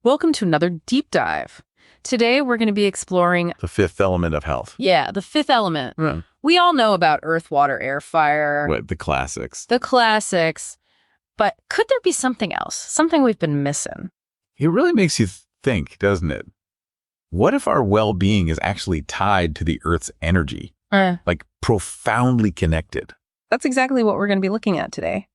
Welcome to another deep dive. Today, we're going to be exploring the fifth element of health. Yeah, the fifth element. We all know about earth, water, air, fire. What, the classics. The classics. But could there be something else? Something we've been missing? It really makes you think, doesn't it? What if our well-being is actually tied to the Earth's energy? Like profoundly connected. That's exactly what we're going to be looking at today.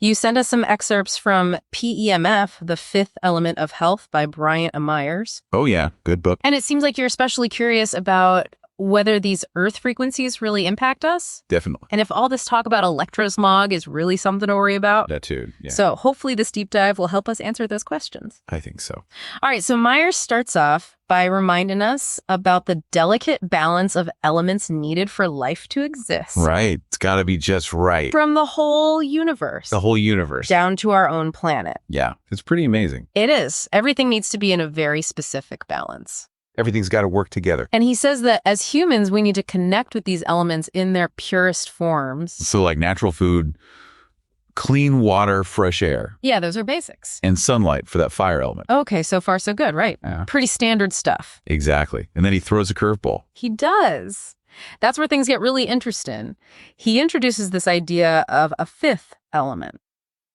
You sent us some excerpts from PEMF, The Fifth Element of Health by Bryant Myers. Oh yeah, good book. And it seems like you're especially curious about whether these earth frequencies really impact us. Definitely. And if all this talk about electrosmog is really something to worry about. That too, yeah. So hopefully this deep dive will help us answer those questions. I think so. All right, so Myers starts off by reminding us about the delicate balance of elements needed for life to exist. Right. It's got to be just right. From the whole universe. The whole universe. Down to our own planet. Yeah, it's pretty amazing. It is. Everything needs to be in a very specific balance. Everything's got to work together. And he says that as humans, we need to connect with these elements in their purest forms. So like natural food, clean water, fresh air. Yeah, those are basics. And sunlight for that fire element. Okay, so far so good, right? Yeah. Pretty standard stuff. Exactly. And then he throws a curveball. He does. That's where things get really interesting. He introduces this idea of a fifth element.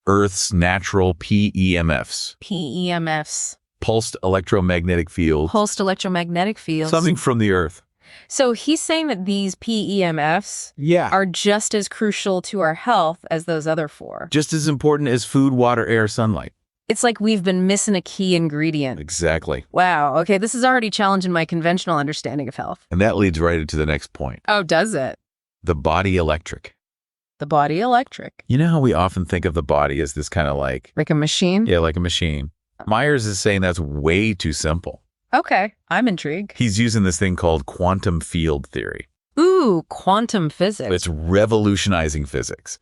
Earth's natural PEMFs. PEMFs. Pulsed electromagnetic fields. Pulsed electromagnetic fields. Something from the Earth. So he's saying that these PEMFs are just as crucial to our health as those other four. Just as important as food, water, air, sunlight. It's like we've been missing a key ingredient. Exactly. Wow. Okay, this is already challenging my conventional understanding of health. And that leads right into the next point. Oh, does it? The body electric. The body electric. You know how we often think of the body as this kind of like a machine? Yeah, like a machine. Myers is saying that's way too simple. Okay, I'm intrigued. He's using this thing called quantum field theory. Ooh, quantum physics. It's revolutionizing physics.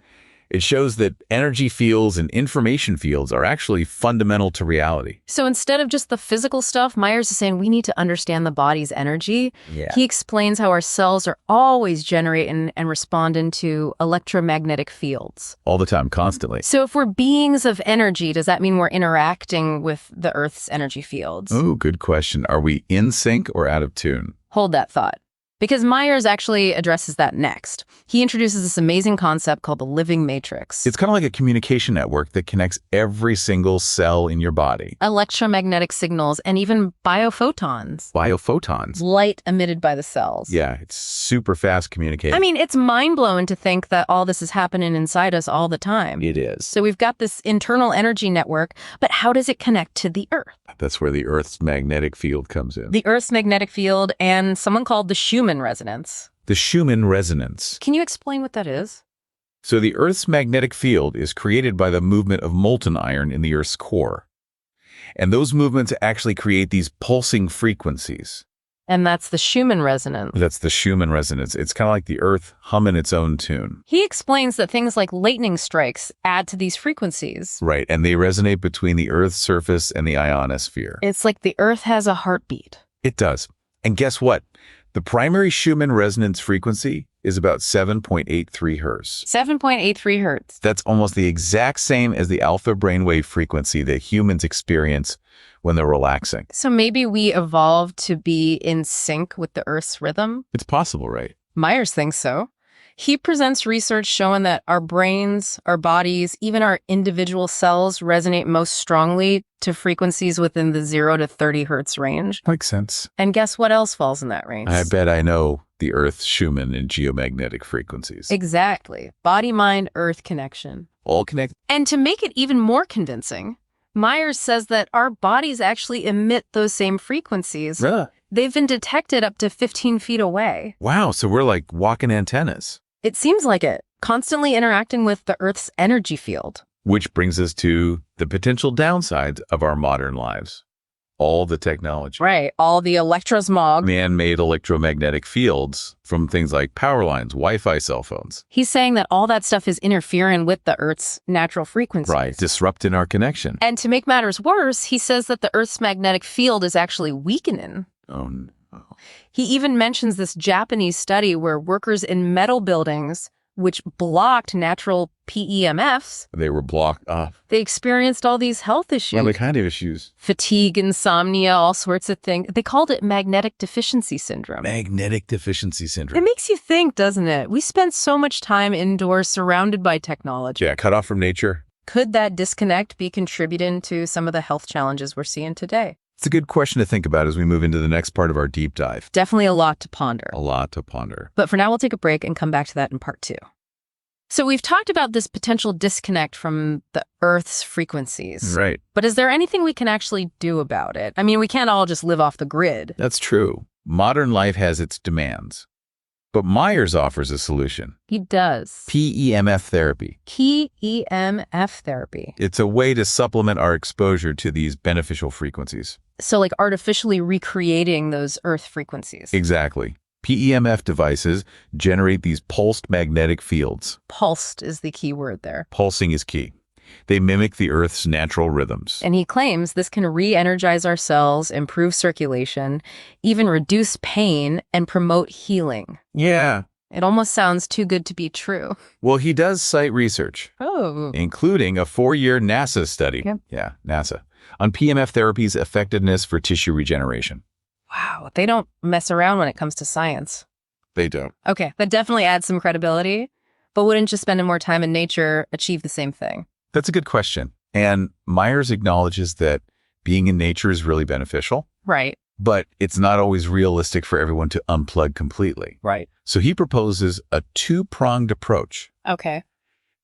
It shows that energy fields and information fields are actually fundamental to reality. So instead of just the physical stuff, Myers is saying we need to understand the body's energy. Yeah. He explains how our cells are always generating and responding to electromagnetic fields. All the time, constantly. So if we're beings of energy, does that mean we're interacting with the Earth's energy fields? Oh, good question. Are we in sync or out of tune? Hold that thought. Because Myers actually addresses that next. He introduces this amazing concept called the living matrix. It's kind of like a communication network that connects every single cell in your body. Electromagnetic signals and even biophotons. Biophotons. Light emitted by the cells. Yeah, it's super fast communication. I mean, it's mind-blowing to think that all this is happening inside us all the time. It is. So we've got this internal energy network, but how does it connect to the Earth? That's where the Earth's magnetic field comes in. The Earth's magnetic field and someone called the Schumann resonance. The Schumann resonance. Can you explain what that is? So the Earth's magnetic field is created by the movement of molten iron in the Earth's core. And those movements actually create these pulsing frequencies. And that's the Schumann resonance. That's the Schumann resonance. It's kind of like the Earth humming its own tune. He explains that things like lightning strikes add to these frequencies. Right, and they resonate between the Earth's surface and the ionosphere. It's like the Earth has a heartbeat. It does. And guess what? The primary Schumann resonance frequency is about 7.83 hertz. 7.83 hertz. That's almost the exact same as the alpha brainwave frequency that humans experience when they're relaxing. So maybe we evolved to be in sync with the Earth's rhythm? It's possible, right? Myers thinks so. He presents research showing that our brains, our bodies, even our individual cells resonate most strongly to frequencies within the 0 to 30 hertz range. Makes sense. And guess what else falls in that range? I bet I know the Earth's Schumann and geomagnetic frequencies. Exactly. Body-mind-earth connection. All connect. And to make it even more convincing, Myers says that our bodies actually emit those same frequencies. They've been detected up to 15 feet away. Wow, so we're like walking antennas. It seems like it, constantly interacting with the Earth's energy field. Which brings us to the potential downsides of our modern lives. All the technology. Right, all the electrosmog. Man-made electromagnetic fields from things like power lines, Wi-Fi cell phones. He's saying that all that stuff is interfering with the Earth's natural frequencies. Right, disrupting our connection. And to make matters worse, he says that the Earth's magnetic field is actually weakening. Oh, no. He even mentions this Japanese study where workers in metal buildings which blocked natural PEMFs, They were blocked off. they experienced all these health issues. Well, what kind of issues? Fatigue, insomnia, all sorts of things. They called it magnetic deficiency syndrome. Magnetic deficiency It syndrome. makes you think, doesn't it? We spend so much time indoors surrounded by technology. Yeah, cut off from nature. Could that disconnect be contributing to some of the health challenges we're seeing today? It's a good question to think about as we move into the next part of our deep dive. Definitely a lot to ponder. A lot to ponder. But for now, we'll take a break and come back to that in part 2. So we've talked about this potential disconnect from the Earth's frequencies. Right. But is there anything we can actually do about it? I mean, we can't all just live off the grid. That's true. Modern life has its demands. But Myers offers a solution. He does. PEMF therapy. PEMF therapy. It's a way to supplement our exposure to these beneficial frequencies. So like artificially recreating those Earth frequencies. Exactly. PEMF devices generate these pulsed magnetic fields. Pulsed is the key word there. Pulsing is key. They mimic the Earth's natural rhythms. And he claims this can re-energize our cells, improve circulation, even reduce pain, and promote healing. Yeah. It almost sounds too good to be true. Well, he does cite research, Oh. including a 4-year NASA study. Yep. Yeah, NASA. On PEMF therapy's effectiveness for tissue regeneration. Wow, they don't mess around when it comes to science. They don't. Okay, that definitely adds some credibility, but wouldn't just spending more time in nature achieve the same thing? That's a good question. And Myers acknowledges that being in nature is really beneficial, Right. but it's not always realistic for everyone to unplug completely. Right. So he proposes a 2-pronged approach, Okay.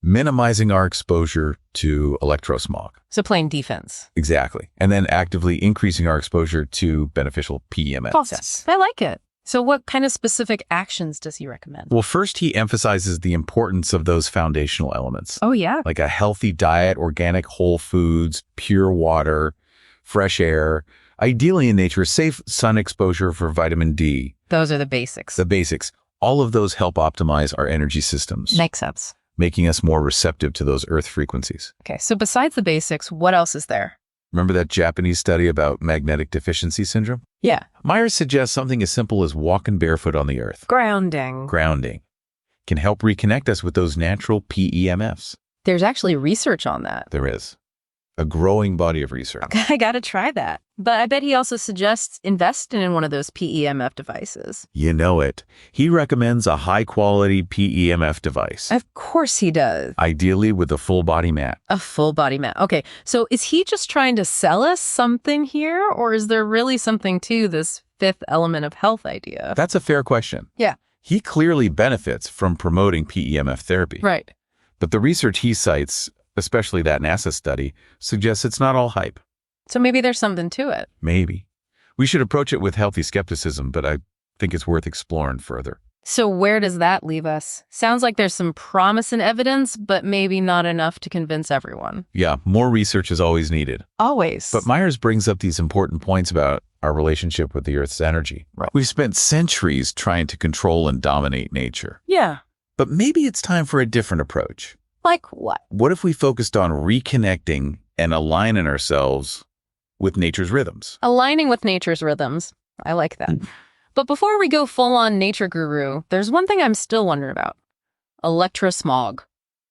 minimizing our exposure to electrosmog. So playing defense. Exactly. And then actively increasing our exposure to beneficial PEMFs. I like it. So what kind of specific actions does he recommend? Well, first, he emphasizes the importance of those foundational elements, Oh, yeah. like a healthy diet, organic whole foods, pure water, fresh air, ideally in nature, safe sun exposure for vitamin D. Those are the basics. The basics. All of those help optimize our energy systems, Makes sense. making us more receptive to those Earth frequencies. Okay, so besides the basics, what else is there? Remember that Japanese study about magnetic deficiency syndrome? Yeah. Myers suggests something as simple as walking barefoot on the Earth. Grounding. Grounding can help reconnect us with those natural PEMFs. There's actually research on that. There is a growing body of research. I gotta try that. But I bet he also suggests investing in one of those PEMF devices. You know it. He recommends a high-quality PEMF device, Of course he does. ideally with a full-body mat. A full body mat. Okay, so is he just trying to sell us something here, or is there really something to this 5th element of health idea? That's a fair question. Yeah. He clearly benefits from promoting PEMF therapy. Right. But the research he cites, especially that NASA study, suggests it's not all hype. So maybe there's something to it. Maybe. We should approach it with healthy skepticism, but I think it's worth exploring further. So where does that leave us? Sounds like there's some promise and evidence, but maybe not enough to convince everyone. Yeah, more research is always needed. Always. But Myers brings up these important points about our relationship with the Earth's energy. Right. We've spent centuries trying to control and dominate nature. Yeah. But maybe it's time for a different approach. Like what? What if we focused on reconnecting and aligning ourselves with nature's rhythms? Aligning with nature's rhythms. I like that. But before we go full-on nature guru, there's one thing I'm still wondering about. Electrosmog.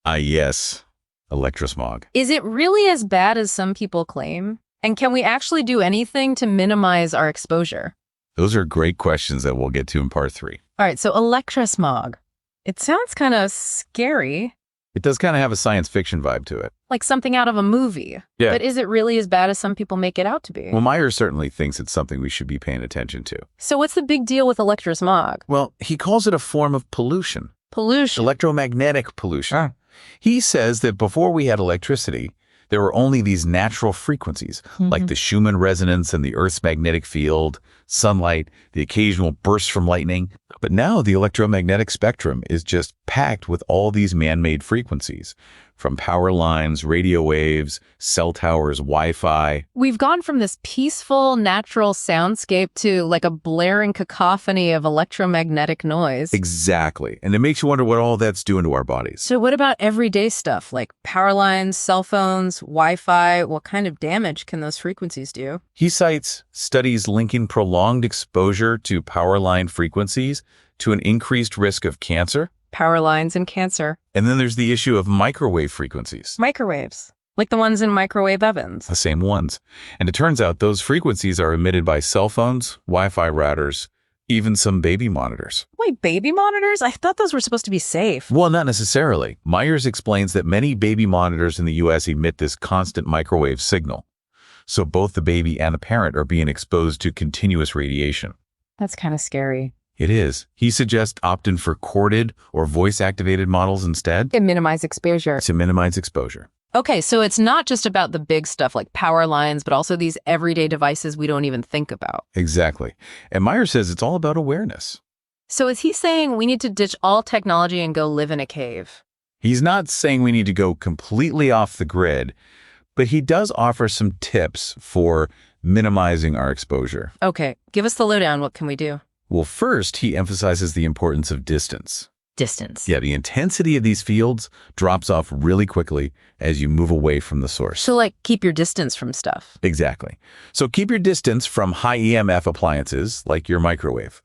Yes, electrosmog. Is it really as bad as some people claim? And can we actually do anything to minimize our exposure? Those are great questions that we'll get to in part 3. All right, so electrosmog. It sounds kind of scary, It does kind of have a science fiction vibe to it. like something out of a movie. Yeah. But is it really as bad as some people make it out to be? Well, Myers certainly thinks it's something we should be paying attention to. So what's the big deal with electrosmog? Well, he calls it a form of pollution. Pollution. Electromagnetic pollution. He says that before we had electricity, there were only these natural frequencies, like the Schumann resonance and the Earth's magnetic field, sunlight, the occasional burst from lightning. But now the electromagnetic spectrum is just packed with all these man-made frequencies, from power lines, radio waves, cell towers, Wi-Fi. We've gone from this peaceful, natural soundscape to like a blaring cacophony of electromagnetic noise. Exactly. And it makes you wonder what all that's doing to our bodies. So what about everyday stuff like power lines, cell phones, Wi-Fi? What kind of damage can those frequencies do? He cites studies linking prolonged exposure to power line frequencies to an increased risk of cancer power lines, and cancer. And then there's the issue of microwave frequencies. Microwaves, like the ones in microwave ovens. The same ones. And it turns out those frequencies are emitted by cell phones, Wi-Fi routers, even some baby monitors. Wait, baby monitors? I thought those were supposed to be safe. Well, not necessarily. Myers explains that many baby monitors in the U.S. emit this constant microwave signal. So both the baby and the parent are being exposed to continuous radiation. That's kind of scary. It is. He suggests opting for corded or voice-activated models instead. To minimize exposure. To minimize exposure. Okay, so it's not just about the big stuff like power lines, but also these everyday devices we don't even think about. Exactly. And Myers says it's all about awareness. So is he saying we need to ditch all technology and go live in a cave? He's not saying we need to go completely off the grid, but he does offer some tips for minimizing our exposure. Okay, give us the lowdown. What can we do? Well, first, he emphasizes the importance of distance. Distance. Yeah, the intensity of these fields drops off really quickly as you move away from the source. So, like, keep your distance from stuff. Exactly. So keep your distance from high EMF appliances like your microwave.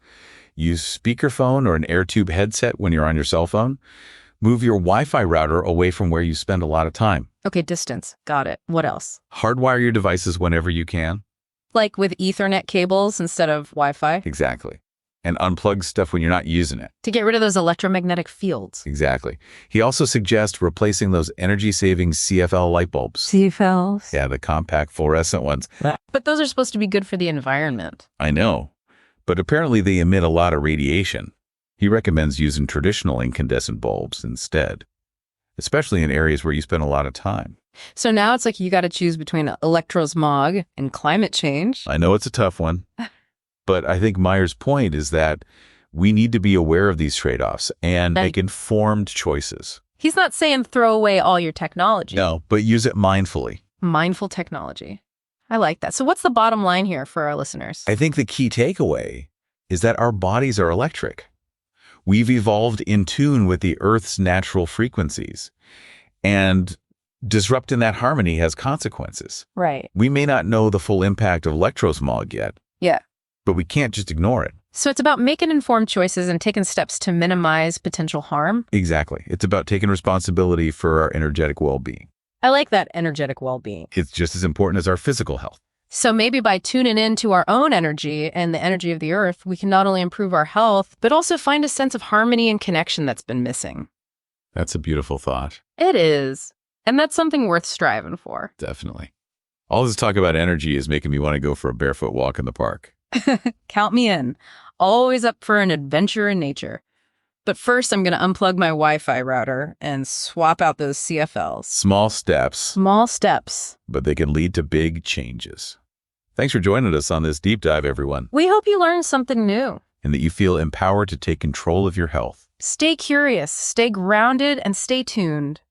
Use speakerphone or an air tube headset when you're on your cell phone. Move your Wi-Fi router away from where you spend a lot of time. Okay, distance. Got it. What else? Hardwire your devices whenever you can. Like with Ethernet cables instead of Wi-Fi? Exactly. And unplug stuff when you're not using it. To get rid of those electromagnetic fields. Exactly. He also suggests replacing those energy-saving CFL light bulbs. CFLs? Yeah, the compact fluorescent ones. But those are supposed to be good for the environment. I know. But apparently they emit a lot of radiation. He recommends using traditional incandescent bulbs instead, especially in areas where you spend a lot of time. So now it's like you got to choose between electro-smog and climate change. I know it's a tough one. But I think Myers' point is that we need to be aware of these trade-offs and make informed choices. He's not saying throw away all your technology. No, but use it mindfully. Mindful technology. I like that. So what's the bottom line here for our listeners? I think the key takeaway is that our bodies are electric. We've evolved in tune with the Earth's natural frequencies. And disrupting that harmony has consequences. Right. We may not know the full impact of electrosmog yet. Yeah. But we can't just ignore it. So it's about making informed choices and taking steps to minimize potential harm? Exactly. It's about taking responsibility for our energetic well-being. I like that, energetic well-being. It's just as important as our physical health. So maybe by tuning in to our own energy and the energy of the earth, we can not only improve our health, but also find a sense of harmony and connection that's been missing. That's a beautiful thought. It is. And that's something worth striving for. Definitely. All this talk about energy is making me want to go for a barefoot walk in the park. Count me in. Always up for an adventure in nature. But first, I'm going to unplug my Wi-Fi router and swap out those CFLs. Small steps. Small steps. But they can lead to big changes. Thanks for joining us on this deep dive, everyone. We hope you learned something new. And that you feel empowered to take control of your health. Stay curious, stay grounded, and stay tuned.